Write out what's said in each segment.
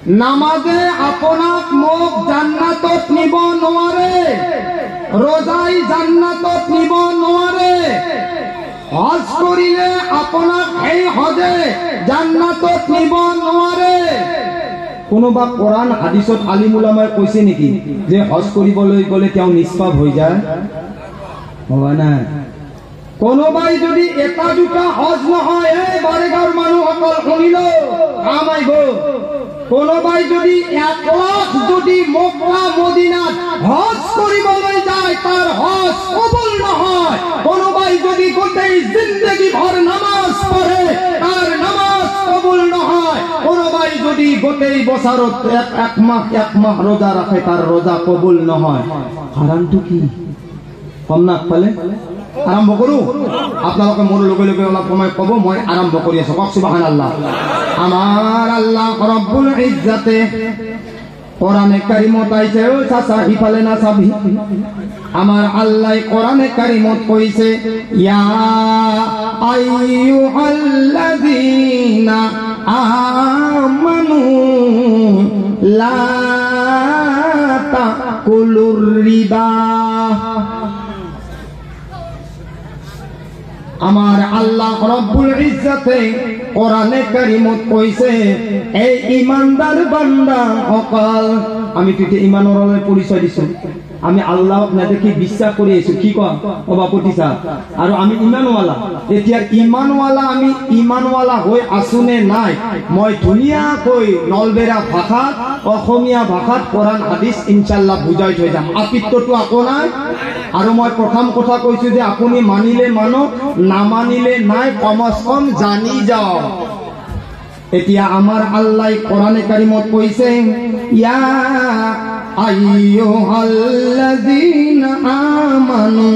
নামাজে আপোনাক মোক জান্নাতত নিব নোৱাৰে, ৰোজাই জান্নাতত নিব নোৱাৰে, হজ কৰিলে আপোনাক এই হজে জান্নাতত নিব নোৱাৰে। কোনোবা কোৰআন হাদিসত আলিম উলামায়ে কৈছে নেকি যে হজ কৰিবলৈ গলে তেওঁ নিষ্পাপ হৈ যায়? হবা না। কোনোবাই যদি এটা দুটা হজ নহয়, এই বাৰেগাঁৱৰ মানুহসকল শুনিল কাম আহিব। কোনোবাই যদি 1 লাখ যদি মক্কা মদিনাত হজ কৰিবলৈ যায় তাৰ হজ কবুল নহয়। কোনোবাই যদি গোটেই জিন্দগি ভৰ নামাজ পঢ়ে তাৰ নামাজ কবুল নহয়। কোনোবাই যদি গোটেই বছৰত এক মাহ রোজা রাখে তার রোজা কবুল নহয়। হারামটো কি কম না পালে? আরম্ভ করু। আপনারা মোর লগে লগে অলপ সময় কব, মই আরম্ভ কৰি আছো। কক সুবহানাল্লাহ। আমার আল্লাহ রব্বুল ইজ্জতে কোরআনে কারিমত আইছে, ও চাচা ইফালে না চাবি। আমার আল্লাহ কোরআনে কারিমত কইছে, ইয়া আইয়ুহাল্লাযীনা আমানু লা তাকুলুর রিবা। আমার আল্লাহ রব্বুল ইজ্জতে কোরআনে কারিমত কইছে, এই ইমানদার বান্দা সকল। আমি তুই ইমানৰ পৰিচয় দিছো। আমি আল্লাহক নেদেখি বিশ্বাস কৰি আছো। কি কম ও বাপুতিছা? আৰু আমি ইমানৱালা। এতিয়া ইমানৱালা আমি ইমানৱালা হৈ আছো নে নাই? মই ধুনীয়াকৈ নলবেৰা ভাষাত অসমীয়া ভাষাত কোৰআন হাদিস ইনশাআল্লাহ বুজাই থৈ যাম। আপত্তিটো আপোনাৰ। আৰু মই প্ৰথম কথা কৈছো যে আপুনি মানিলে মানক, নামানিলে নাই, কমস কম জানি যাও। এতিয়া আমার আল্লাহ কোরআনে কারিমত কইছে, ইয়া আইয়ুহাল্লাযীনা আমানু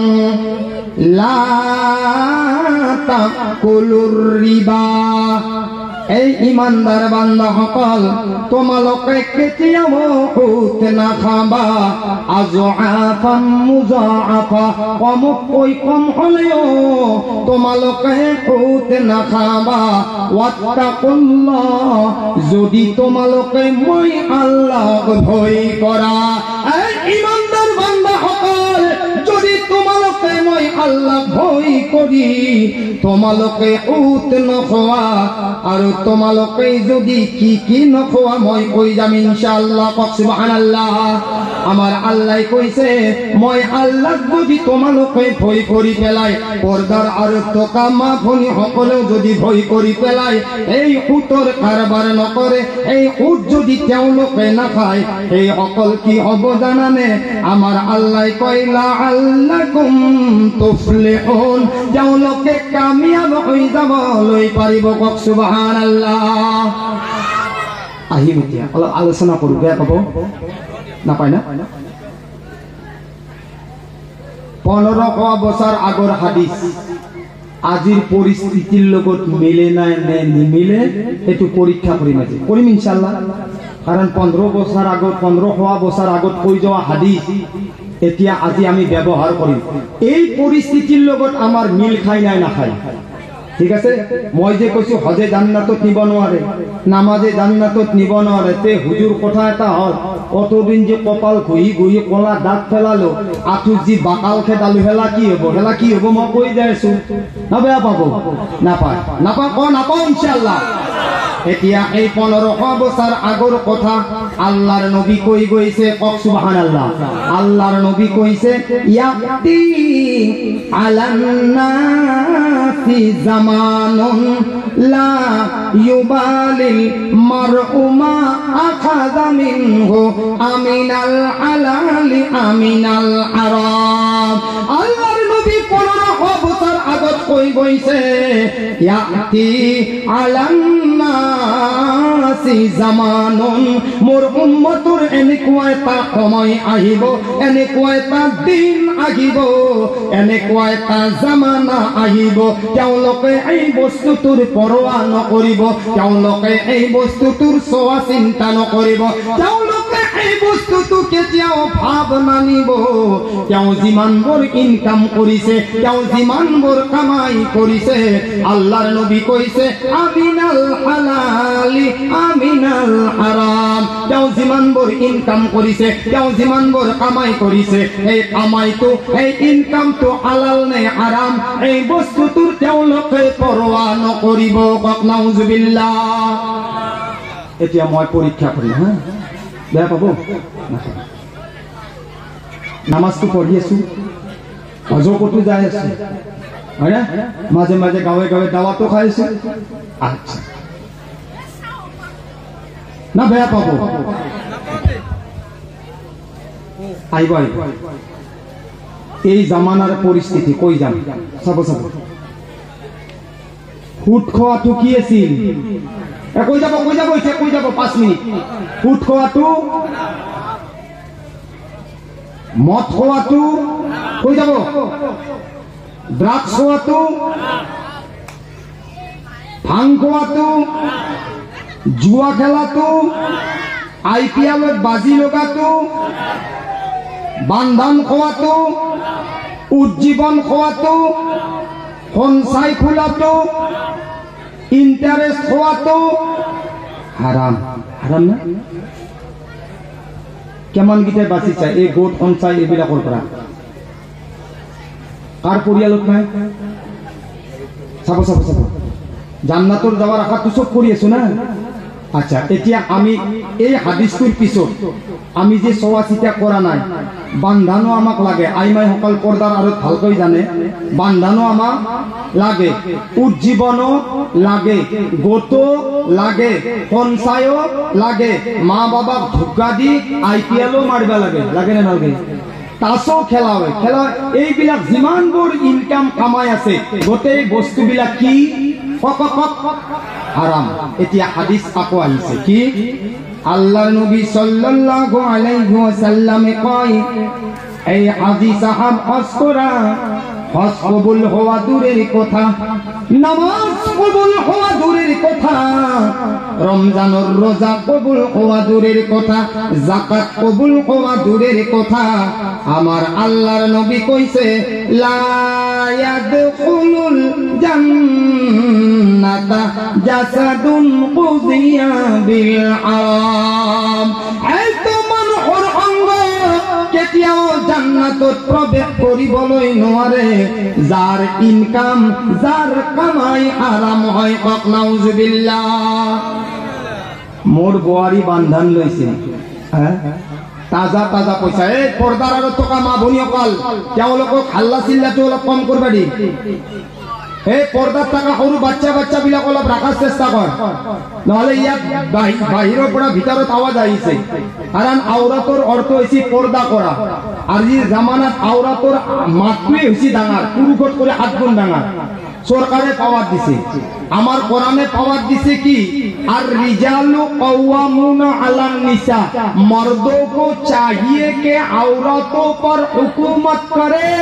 লা তাকুলুর রিবা। এই ইমানদার বান্দা সকল, তোমালোকে কেতিয়াও সুদ নাখাবা। আযআফাম মুযাআফা, কমকৈ কম হলেও তোমালোকে সুদ নাখাবা। ওয়াত্তাকুল্লাহ, যদি তোমালোকে মই আল্লাহক ভয় কৰা। এই ইমানদাৰ বান্দা সকল, যদি তোমালোকে মই আল্লাহক ভয় কৰি তোমালোকে সুদ নোখোৱা, আৰু তোমালোকে যদি কি নোখোৱা মই কৈ যাম ইনশাআল্লাহ। কক সুবহানাল্লাহ। আমাৰ আল্লাহ কইছে, মই আল্লাহক যদি তোমালোকে ভয় কৰি পেলাই, পৰ্দাৰ আৰু টকা মাফনি সকলেও যদি ভয় কৰি পেলাই এই সুতৰ কাৰবাৰ নকৰে, এই সুদ যদি তেওঁলোকে নাখায়, এই সকল কি হ'ব জানানে? আমার আল্লাহ কয়, লাআল্লাকুম তুফলিহুন, তেওঁলোকে কামিয়াব হৈ যাবলৈ পাৰিব। কক সুবহানাল্লাহ। আহিম এতিয়া অলপ আলোচনা কৰো। বেয়া পাব নাপায় না? 1500 বছৰ আগৰ হাদিস আজিৰ পৰিস্থিতিৰ লগত মিলে নাই নে নিমিলে এটো পৰীক্ষা কৰিম। আজি কৰিম ইনশাআল্লাহ। কাৰণ 1500 বছৰ আগত কৈ যোৱা হাদিস এতিয়া আজি আমি ব্যৱহাৰ কৰিম। এই পৰিস্থিতিৰ লগত আমাৰ মিল খাই নাই নাখায়? ঠিক আছে। মই যে কৈছো হজে জান্নাতত নিব নোৱাৰে, নামাজে জান্নাতত নিব নোৱাৰে, তে হুজুৰ কথা এটা হল, অতদিন যে কপাল ঘঁহি ঘঁহি কলা দাঁত ফেলালো, আঁঠুত যি বাকাল খেদালো, হেলা কি হব? হেলা কি হব মই কৈ যাই আছো। না বেয়া পাব? নাপায়? নাপাওঁ ইনশাআল্লাহ। এতিয়া এই 1500 বছর আগৰ কথা আল্লাহর নবী কই গৈছে। কক সুবহানাল্লাহ। আল্লাহর নবী কইছে, ইয়াতি আলান্নাসি জামানুন লা ইউবালিল মারউ মা আখাযা মিনহু আমিনাল হালালি আমিনাল হারাম। আল্লাহর নবী 1500 বছর আগত কই গৈছে, ইয়াতি আলান্নাসি জামানুন, মোর উম্মতৰ এনেকুৱা এটা সময় আহিব, এনেকুৱা এটা দিন আহিব, এনেকুৱা এটা জামানা আহিব, তেওঁলোকে এই বস্তুটোৰ পৰৱা নকৰিব, তেওঁলোকে এই বস্তুটোৰ চোৱা চিন্তা নকৰিব, তেওঁলোকে এই বস্তুটো কেতিয়াও ভাব নানিব। তেওঁ যিমানবোৰ ইনকাম কৰিছে, তেওঁ যিমানবোৰ কামাই কৰিছে, আল্লাহৰ নবী কৈছে, আমিনাল হালালি আমিনাল হাৰাম, যিমানবোৰ ইনকাম কৰিছে, তেওঁ যিমানবোৰ কামাই কৰিছে, এই কামাইটো এই ইনকামটো হালাল নে হাৰাম, এই বস্তুটোৰ তেওঁলোকে পৰৱা নকৰিব। কওক নাউজুবিল্লাহ। এতিয়া মই পৰীক্ষা কৰিম, হা, বেয়া পাব? নামাজটো পঢ়ি আছো, অজকতো যাই আছো, হয় না? মাজে মাজে গাঁৱে গাঁৱে দাৱাতো খাই আছো। আচ্ছা, না বেয়া পাব? আহিব আহিব। এই জামানাৰ পৰিস্থিতি কৈ যাম, চাব চাব। সুদ খোৱাটো কি আছিল? কৈ যাব এতিয়া কৈ যাব 5 মিনিট। সুদ খোৱাটো, মদ খোৱাটো কৈ যাব, ড্ৰাগছ খোৱাটো, ভাং খোৱাটো, জুৱা খেলাটো, IPL-ত বাজি লগাটো, বান্ধন খোৱাটো, উজ্জীৱন খোৱাটো, সঞ্চয় খোলাটো, ইন্টাৰেস্ট খোৱাটো হাৰাম। হাৰাম না? কেমন গীতে বাঁচি চাই এই গোট সঞ্চয় এইবিলাকৰ পৰা? কাৰ পৰিয়ালত নাই? চাব চাব চাব। জান্নাতৰ যাৱাৰ আশাটো চব কৰি আছো না। আচ্ছা, এতিয়া আমি এই হাদিসটোৰ পিছত আমি যে চোৱা চিতা কৰা নাই, বান্ধানো আমাক লাগে। আইমাই সকল পৰ্দাৰ আৰু ভালকৈ জানে, বান্ধানো আমাক লাগে, উজ্জীৱনো লাগে, গোটো লাগে, সঞ্চয়ো লাগে, মা বাবাক ধোকা দি IPL-ও মাৰিব লাগে, লাগে নে নালাগে? তাছো খেলা হয়, খেলা। এইবিলাক যিমানবোৰ ইনকাম কামাই আছে, গোটেই বস্তুবিলাক কি? হারাম। এতিয়া হাদিস আকৌ আহিছে কি? আল্লাহর নবী সাল্লাল্লাহু আলাইহি ওয়াসাল্লামে কয়, এই হাদিস সাহাব অস্করা হজ কবুল হওয়া দূরের কথা, নামাজ কবুল হওয়া দূরের কথা, রমজানের রোজা কবুল হওয়া দূরের কথা, যাকাত কবুল হওয়া দূরের কথা, আমার আল্লাহর নবী কইছে লা ইয়াদখুলুল জান্নাতা জাসাদুন কুযিয়া বিল আরাম। এই তো মানুহৰ অংগ কেতিয়াও জান্নাতত প্ৰৱেশ কৰিবলৈ নোৱাৰে যাৰ ইনকাম, যাৰ কামাই হাৰাম হয়। কওক নাউজুবিল্লাহ। মোৰ বোৱাৰী বান্ধন লৈছে, তাজা তাজা পইচা, এই পৰ্দাৰ আৰু টকা মা ভনীসকল, তেওঁলোকক হাল্লা চিল্লাটো অলপ কম কৰবা দি। এই পৰ্দাৰ টাকা সৰু বাচ্চা বিলাক অলপ ৰাখাৰ চেষ্টা কৰ, নহলে ইয়াত বাহিৰৰ পৰা ভিতৰত আৱাজ আহিছে। কাৰণ আওৰাতৰ অৰ্থ হৈছে পৰ্দা কৰা। আজিৰ জামানাত আওৰাতৰ মাতটোৱে হৈছে ডাঙৰ, পুৰুষত কৰি 8 গুণ ডাঙৰ। সরকারে পাওয়ার দিছে, আমার কোরআনে পাওয়ার দিছে কি? আর रिजालु कव्वामुना अलन निसा, मर्दों को चाहिए कि औरतों पर हुकूमत करे।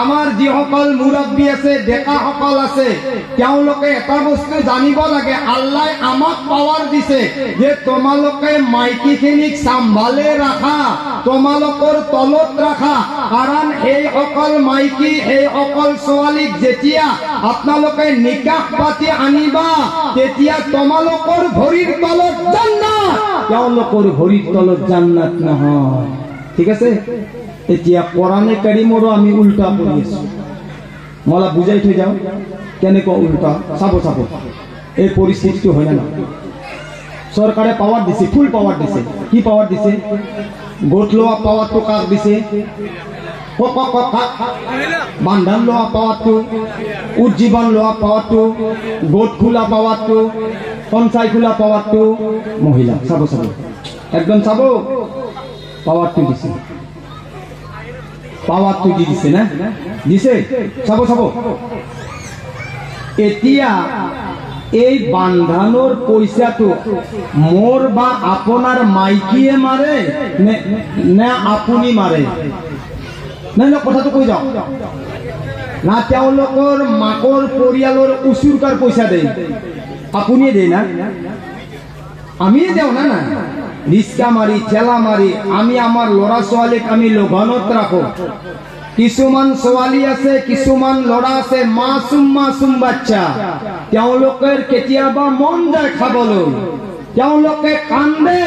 আমার যিসকল মুৰব্বী আছে, ডেকা সকল আছে, তেওঁলোকে এটা বস্তু জানিব লাগে, আল্লাহ আমাক পাৱাৰ দিছে যে তোমালোকে মাইকীখিনিক চম্ভালে ৰাখা, তোমালোকৰ তলত ৰাখা। কাৰণ এই সকল মাইকী, এই সকল ছোৱালীক যেতিয়া আপোনালোকে নিকাহ পাতি আনিবা, তেতিয়া তোমালোকৰ ভৰিৰ তলত জান্নাত, তেওঁলোকৰ ভৰিৰ তলত জান্নাত নহয়। ঠিক আছে? এতিয়া কোৰআনে কাৰিমৰো আমি উল্টা কৰি আছো, মলা বুঝাই থৈ যাও কেনেকুৱা উল্টা। চাব চাব এই পৰিস্থিতিটো হয় না? সৰকাৰে পাওয়াৰ দিছে, ফুল পাওয়াৰ দিছে। কি পাওয়াৰ দিছে? গোট লোৱা পাওয়াৰটো কাক দিছে? বান্ধন লোৱা পাওয়াৰটো, উজ্জীৱন লোৱা পাওয়ারটো, গোট খোলা পাওয়ারটো, সঞ্চয় খোলা পাওয়ারটো মহিলা। চাব চাব একদম চাব, পাওয়ারটো দিছে, পাওয়ারটো দি দিছে না? দিছে। চাব চাব এতিয়া এই বান্ধানোর পয়সাটো মোর বা আপনার মাইকিয়ে মারে না আপুনি মারে? না না, কথাটো কৈ যাও না। তেওঁলোকৰ মাকৰ পৰিয়ালৰ উচুৰকাৰ পইচা দেয়, আপুনিয়ে দেয় না? আমিয়ে দেও না? না, ৰিস্কা মাৰি, ঠেলা মাৰি আমি আমাৰ লড়া ছোৱালীক আমি লঘনত ৰাখো। কিছুমান ছোৱালী আছে, কিছুমান লড়া আছে, মাসুম মাসুম বাচ্চা, তেওঁলোকৰ কেতিয়াবা মন যায় খাবলৈ, তেওঁলোকে কান্দে,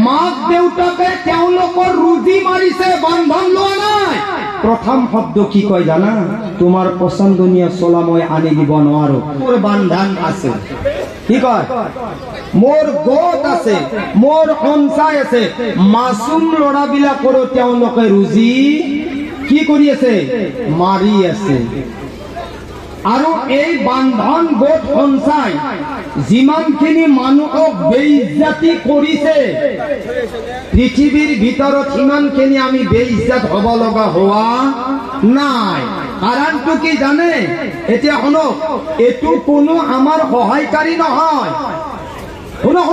মাক দেউতাকে তেওঁলোকৰ ৰুজি মাৰিছে, বন্ধন লোৱা নাই। প্ৰথম শব্দ কি কয় জানা? তোমাৰ পচন্দনীয় চলা মই আনি দিব নোৱাৰো, মোৰ বান্ধন আছে। কি কয়? মোৰ গোট আছে, মোৰ সঞ্চয় আছে। মাছুম ল'ৰাবিলাকৰো তেওঁলোকে ৰুজি কি কৰি আছে? মাৰি আছে। আৰু এই বান্ধন গোট সঞ্চয় যিমানখিনি মানুহক বেইজ্জাতি কৰিছে পৃথিৱীৰ ভিতৰত, সিমানখিনি আমি বেইজ্জাত হ'ব লগা হোৱা নাই। কাৰণটো কি জানে? এতিয়া শুনক, এইটো কোনো আমাৰ সহায়কাৰী নহয়। শুনক,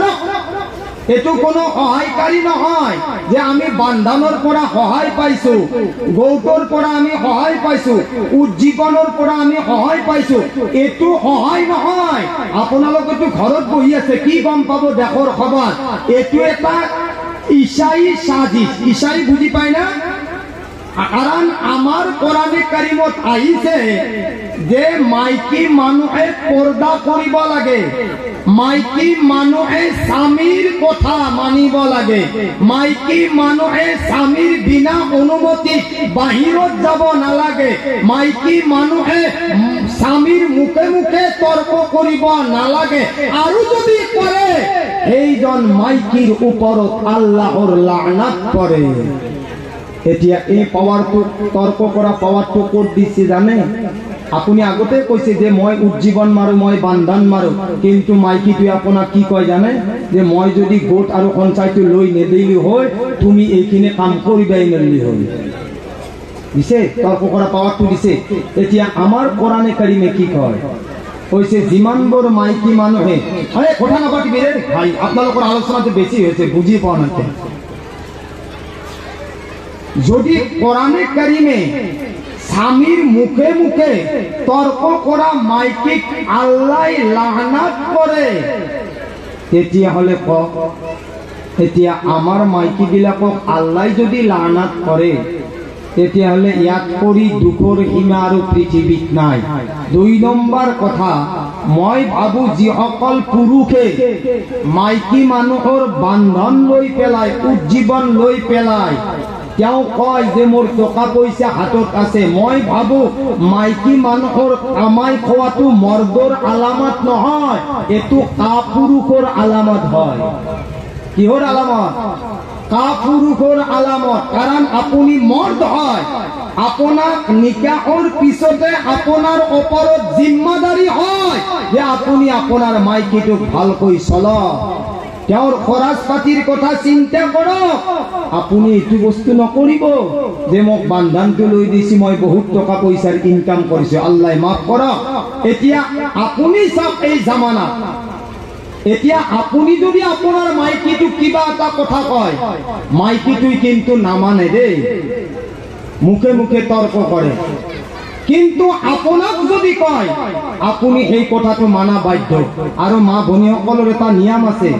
এইটো কোনো সহায়কাৰী নহয় যে আমি বান্ধনৰ পৰা সহায় পাইছো, গৌতৰ পৰা আমি সহায় পাইছো, উজ্জীৱনৰ পৰা আমি সহায় পাইছো। এইটো সহায় নহয়। আপোনালোকেতো ঘৰত বহি আছে, কি গম পাব দেশৰ খবৰ? এইটো এটা ঈশাই সাজিশ। ঈশাই বুজি পায় না? কাৰণ আমাৰ কোৰানে কাৰিমত আহিছে যে মাইকী মানুহে পৰ্দা কৰিব লাগে, মাইকী মানুহে স্বামীৰ কথা মানিব লাগে, মাইকী মানুহে স্বামীৰ বিনা অনুমতি বাহিৰত যাব নালাগে, মাইকী মানুহে স্বামীৰ মুখে মুখে তৰ্ক কৰিব নালাগে। আৰু যদি কৰে সেইজন মাইকীৰ ওপৰত আল্লাহৰ লানত পৰে। এতিয়া এই পাৱাৰটো, তৰ্ক কৰা পাৱাৰটো ক'ত দিছে জানে? আপুনি আগতে কৈছে যে মই উজ্জীৱন মাৰো, মই বান্ধন মাৰো, কিন্তু মাইকীটোৱে আপোনাক কি কয় জানে? যে মই যদি গোট আৰু সঞ্চয়টো লৈ নেদিলি হয়, তুমি এইখিনি কাম কৰিবাই নেদিলি হয়। দিছে, তৰ্ক কৰা পাৱাৰটো দিছে। এতিয়া আমাৰ কোৰানে কাৰিমে কি কয়? কৈছে যিমানবোৰ মাইকী মানুহে, আৰে কথা নাপাতিবি ৰে ভাই, আপোনালোকৰ আলোচনাটো বেছি হৈছে, বুজি পোৱা নাই। যদি কোৰানে কাৰিমে স্বামীর মুখে মুখে তর্ক করা মাইকিক আল্লাহ লাহনাত করে, তেতিয়াহলে এতিয়া আমার মাইকী বিলাকক আল্লাহ যদি লাহনাত করে, তেতিয়াহলে ইয়াত কৰি দুখৰ সীমা আৰু পৃথিৱীত নাই। ২ নম্বৰ কথা, মই ভাবো যিসকল পুৰুষে মাইকী মানুহৰ বান্ধন লৈ পেলাই, উজ্জীৱন লৈ পেলাই তেওঁ কয় যে মোৰ টকা পইচা হাতত আছে, মই ভাবো মাইকী মানুহৰ কামাই খোৱাটো মৰ্দৰ আলামত নহয়, এইটো কাপুৰুষৰ আলামত হয়। কিহৰ আলামত? কাপুৰুষৰ আলামত। কাৰণ আপুনি মৰ্দ হয়, আপোনাক নিকাহৰ পিছতে আপোনাৰ ওপৰত জিম্মাদাৰী হয় যে আপুনি আপোনাৰ মাইকীটোক ভালকৈ চলক, তেওঁৰ খৰচ পাতিৰ কথা চিন্তা কৰক। আপুনি এইটো বস্তু নকৰিব যে মোক বান্ধনটো লৈ দিছি, মই বহুত টকা পইচাৰ ইনকাম কৰিছো, আল্লাহ মাফ কৰক। এতিয়া আপুনি চাওক এই জামানা, এতিয়া আপুনি যদি আপোনাৰ মাইকীটোক কিবা এটা কথা কয়, মাইকীটোই কিন্তু নামানে দেই, মুখে মুখে তৰ্ক কৰে। কিন্তু আপোনাক যদি কয়, আপুনি সেই কথাটো মানা বাধ্য। আৰু মা ভনীসকলৰ এটা নিয়ম আছে,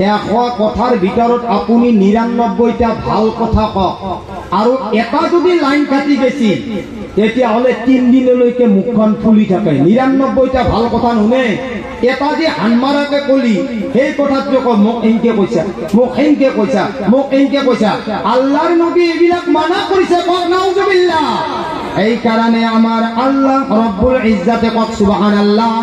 100 কথাৰ ভিতৰত আপুনি 99টা ভাল কথা কওক, আৰু এটা যদি লাইন কাটি গেছি তেতিয়াহ'লে 3 দিনলৈকে মুখখন ফুলি থাকে, 99টা ভাল কথা নুনে। এটা যে হানমাৰাকে কলি সেই কথাটো কয়, মোক এনকে কৈছা, মোক সেনকে কৈছা, মোক এনকে কৈছা। আল্লাহৰ নবী এইবিলাক মানা কৰিছে, কওক নাউজুবিল্লাহ। এই কারণে আমার আল্লাহ রব্বুল ইজ্জতে কক সুবহানাল্লাহ।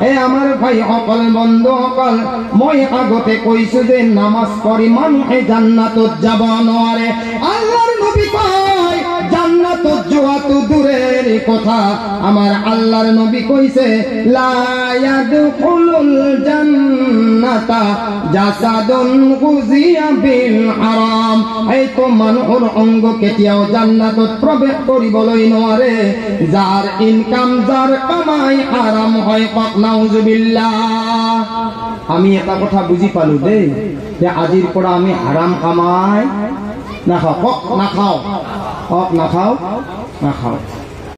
এই আমার ভাই সকল বন্ধু সকল, মই আগতে কইছো যে নামাজ পড়ি মানুহে জান্নাতত যাব নোৱাৰে। আল্লাহৰ নবী কয় জান্নাতত যোৱাটো দূরের কথা, আমার আল্লাহর নবী কইছে লা ইয়াদখুলুল জান্নাতা জাসাদুন গুজিয়া বিল হারাম। এই তো মানুহৰ অংগ কেতিয়াও জান্নাতত প্ৰৱেশ কৰিবলৈ নোৱাৰে যাৰ ইনকাম, যাৰ কামাই হারাম হয়। কক নাউজুবিল্লাহ। আমি এটা কথা বুজি পালো দেই, যে আজিৰ পৰা আমি হাৰাম কামাই নাখাওঁ। কক নাখাওঁ, কক নাখাওঁ, নাখাওঁ।